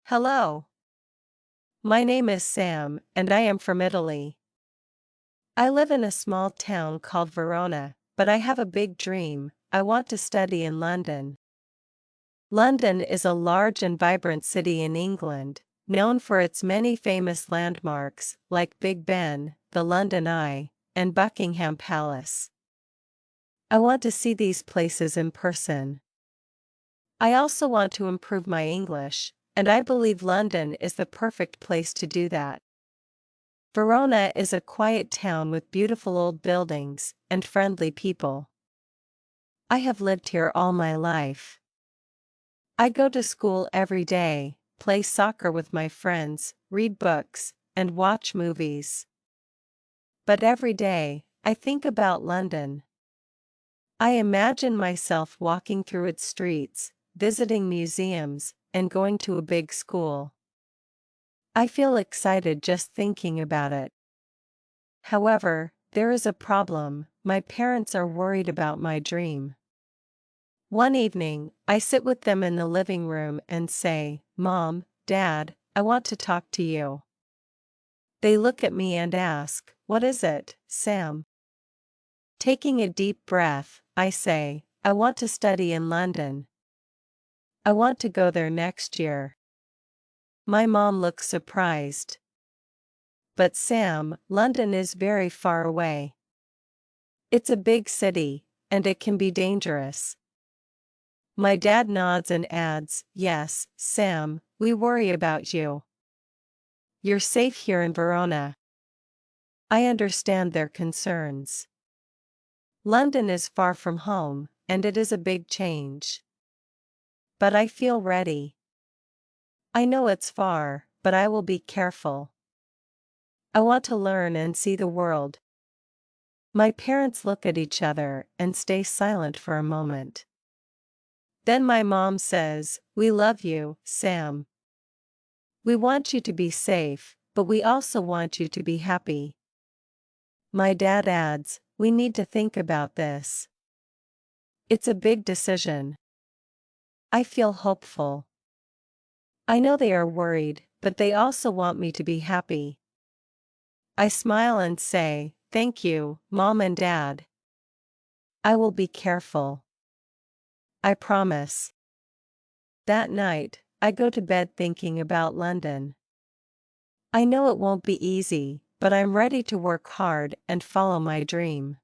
Hello. My name is Sam, and I am from Italy. I live in a small town called Verona, but I have a big dream. I want to study in London. London is a large and vibrant city in England, known for its many famous landmarks, like Big Ben, the London Eye, and Buckingham Palace. I want to see these places in person. I also want to improve my English, and I believe London is the perfect place to do that. Verona is a quiet town with beautiful old buildings and friendly people. I have lived here all my life. I go to school every day, play soccer with my friends, read books, and watch movies. But every day, I think about London. I imagine myself walking through its streets, visiting museums, and going to a big school. I feel excited just thinking about it. However, there is a problem. My parents are worried about my dream. One evening, I sit with them in the living room and say, "Mom, Dad, I want to talk to you." They look at me and ask, "What is it, Sam?" Taking a deep breath, I say, "I want to study in London. I want to go there next year." My mom looks surprised. "But Sam, London is very far away. It's a big city, and it can be dangerous." My dad nods and adds, "Yes, Sam, we worry about you. You're safe here in Verona." I understand their concerns. London is far from home, and it is a big change. But I feel ready. I know it's far, but I will be careful. I want to learn and see the world. My parents look at each other and stay silent for a moment. Then my mom says, "We love you, Sam. We want you to be safe, but we also want you to be happy." My dad adds, "We need to think about this. It's a big decision." I feel hopeful. I know they are worried, but they also want me to be happy. I smile and say, "Thank you, Mom and Dad. I will be careful. I promise." That night, I go to bed thinking about London. I know it won't be easy, but I'm ready to work hard and follow my dream.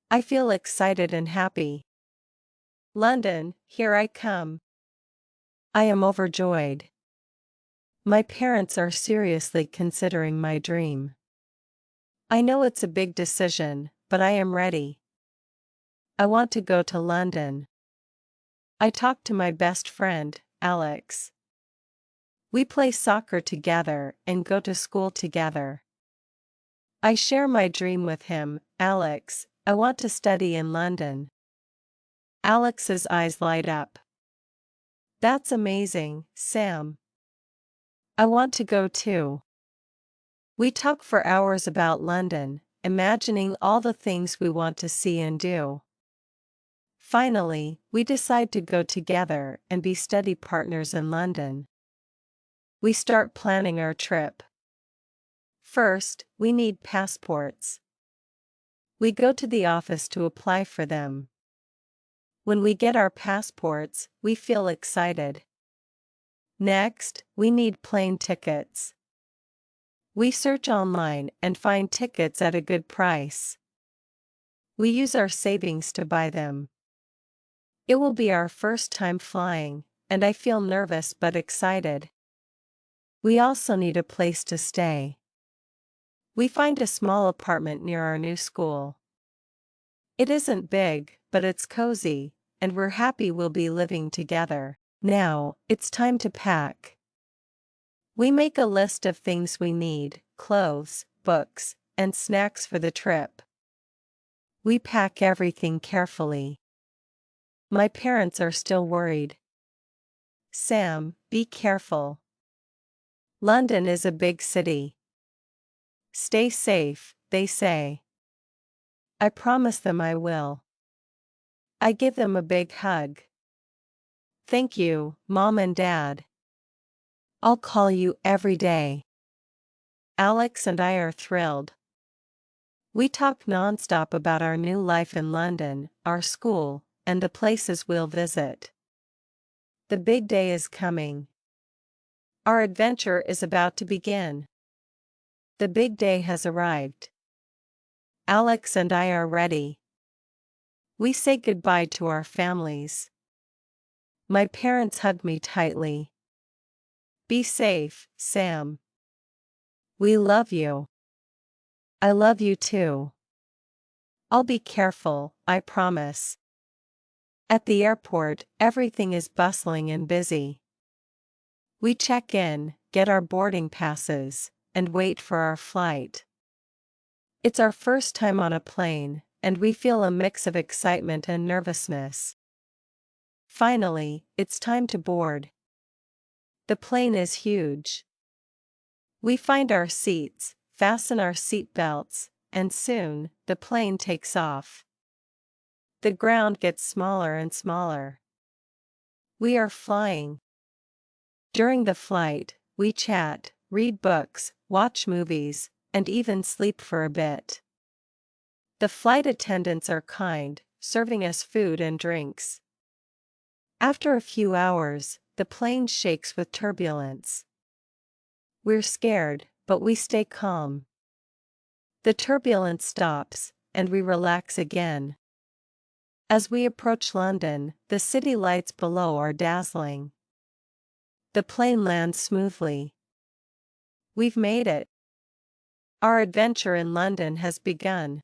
I feel excited and happy. London, here I come. I am overjoyed. My parents are seriously considering my dream. I know it's a big decision, but I am ready. I want to go to London. I talk to my best friend, Alex. We play soccer together and go to school together. I share my dream with him. "Alex, I want to study in London." Alex's eyes light up. "That's amazing, Sam. I want to go too." We talk for hours about London, imagining all the things we want to see and do. Finally, we decide to go together and be study partners in London. We start planning our trip. First, we need passports. We go to the office to apply for them. When we get our passports, we feel excited. Next, we need plane tickets. We search online and find tickets at a good price. We use our savings to buy them. It will be our first time flying, and I feel nervous but excited. We also need a place to stay. We find a small apartment near our new school. It isn't big, but it's cozy, and we're happy we'll be living together. Now, it's time to pack. We make a list of things we need: clothes, books, and snacks for the trip. We pack everything carefully. My parents are still worried. "Sam, be careful. London is a big city. Stay safe," they say. I promise them I will. I give them a big hug. "Thank you, Mom and Dad. I'll call you every day. Alex and I are thrilled. We talk nonstop about our new life in London, our school, and the places we'll visit. The big day is coming. Our adventure is about to begin. The big day has arrived. Alex and I are ready. We say goodbye to our families. My parents hug me tightly. Be safe, Sam. We love you. I love you too. I'll be careful, I promise. At the airport, everything is bustling and busy. We check in, get our boarding passes, and wait for our flight. It's our first time on a plane, and we feel a mix of excitement and nervousness. Finally, it's time to board. The plane is huge. We find our seats, fasten our seat belts, and soon, the plane takes off. The ground gets smaller and smaller. We are flying. During the flight, we chat, read books, watch movies, and even sleep for a bit. The flight attendants are kind, serving us food and drinks. After a few hours, the plane shakes with turbulence. We're scared, but we stay calm. The turbulence stops, and we relax again. As we approach London, the city lights below are dazzling. The plane lands smoothly. We've made it. Our adventure in London has begun.